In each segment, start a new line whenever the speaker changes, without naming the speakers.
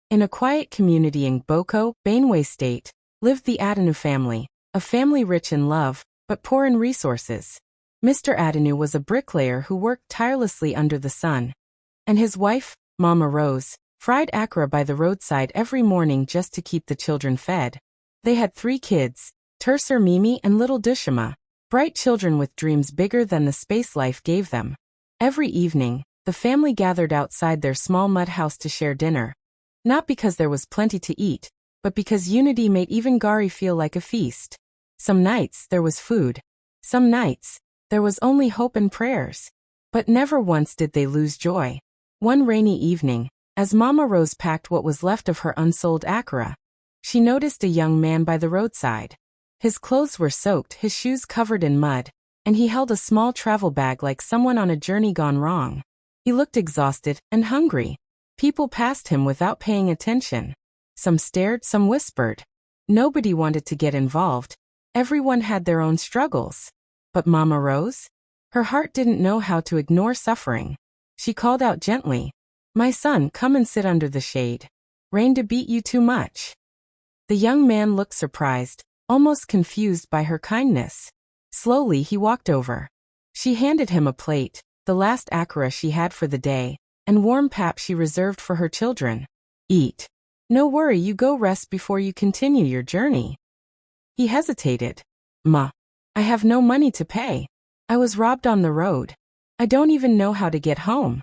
In a quiet community in Gboko, Benue State, lived the Adenu family, a family rich in love, but poor in resources. Mr. Adenu was a bricklayer who worked tirelessly under the sun. And his wife, Mama Rose, fried akara by the roadside every morning just to keep the children fed. They had 3 kids, Terser Mimi and little Dushima, bright children with dreams bigger than the space life gave them. Every evening, the family gathered outside their small mud house to share dinner. Not because there was plenty to eat, but because unity made even Gari feel like a feast. Some nights there was food. Some nights, there was only hope and prayers. But never once did they lose joy. One rainy evening, as Mama Rose packed what was left of her unsold akara, she noticed a young man by the roadside. His clothes were soaked, his shoes covered in mud, and he held a small travel bag like someone on a journey gone wrong. He looked exhausted and hungry. People passed him without paying attention. Some stared, some whispered. Nobody wanted to get involved. Everyone had their own struggles. But Mama Rose? Her heart didn't know how to ignore suffering. She called out gently, "My son, come and sit under the shade. Rain to beat you too much." The young man looked surprised, almost confused by her kindness. Slowly he walked over. She handed him a plate, the last akara she had for the day, and warm pap she reserved for her children. "Eat. No worry, you go rest before you continue your journey." He hesitated. "Ma, I have no money to pay. I was robbed on the road. I don't even know how to get home."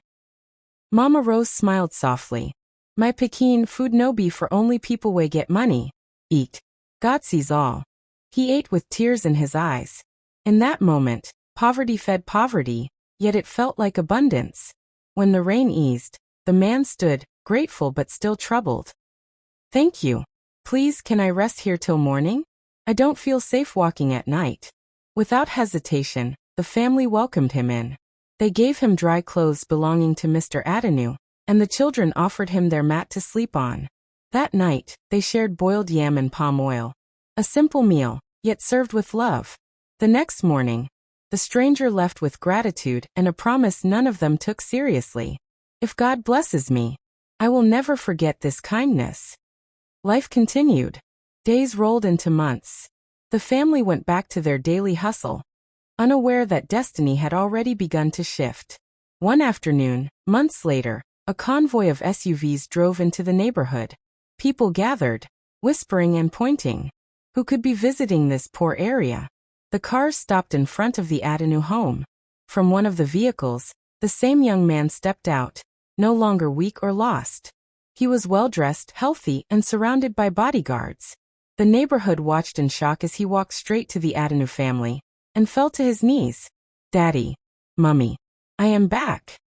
Mama Rose smiled softly. "My Pekin, food no be for only people we get money. Eat. God sees all." He ate with tears in his eyes. In that moment, poverty fed poverty, yet it felt like abundance. When the rain eased, the man stood, grateful but still troubled. "Thank you. Please, can I rest here till morning? I don't feel safe walking at night." Without hesitation, the family welcomed him in. They gave him dry clothes belonging to Mr. Adenu, and the children offered him their mat to sleep on. That night, they shared boiled yam and palm oil. A simple meal, yet served with love. The next morning, the stranger left with gratitude and a promise none of them took seriously. "If God blesses me, I will never forget this kindness." Life continued. Days rolled into months. The family went back to their daily hustle, unaware that destiny had already begun to shift. One afternoon, months later, a convoy of SUVs drove into the neighborhood. People gathered, whispering and pointing. Who could be visiting this poor area? The cars stopped in front of the Adenu home. From one of the vehicles, the same young man stepped out, no longer weak or lost. He was well-dressed, healthy, and surrounded by bodyguards. The neighborhood watched in shock as he walked straight to the Adenu family and fell to his knees. "Daddy, Mummy, I am back."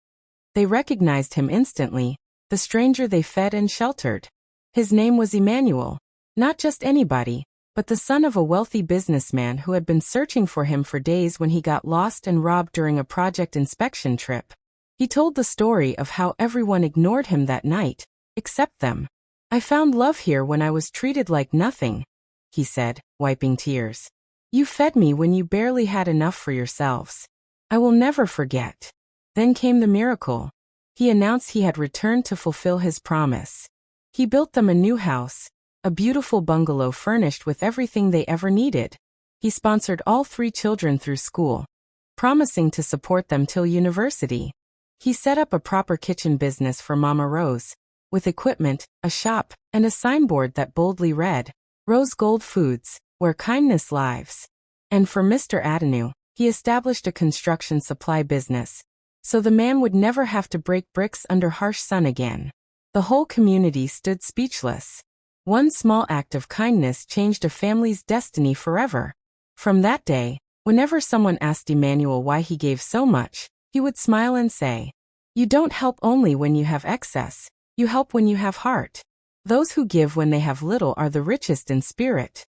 They recognized him instantly, the stranger they fed and sheltered. His name was Emmanuel, not just anybody, but the son of a wealthy businessman who had been searching for him for days when he got lost and robbed during a project inspection trip. He told the story of how everyone ignored him that night, except them. "I found love here when I was treated like nothing," he said, wiping tears. "You fed me when you barely had enough for yourselves. I will never forget." Then came the miracle. He announced he had returned to fulfill his promise. He built them a new house, a beautiful bungalow furnished with everything they ever needed. He sponsored all 3 children through school, promising to support them till university. He set up a proper kitchen business for Mama Rose, with equipment, a shop, and a signboard that boldly read, "Rose Gold Foods, where kindness lives." And for Mr. Adenu, he established a construction supply business, so the man would never have to break bricks under harsh sun again. The whole community stood speechless. One small act of kindness changed a family's destiny forever. From that day, whenever someone asked Emmanuel why he gave so much, he would smile and say, "You don't help only when you have excess, you help when you have heart." Those who give when they have little are the richest in spirit.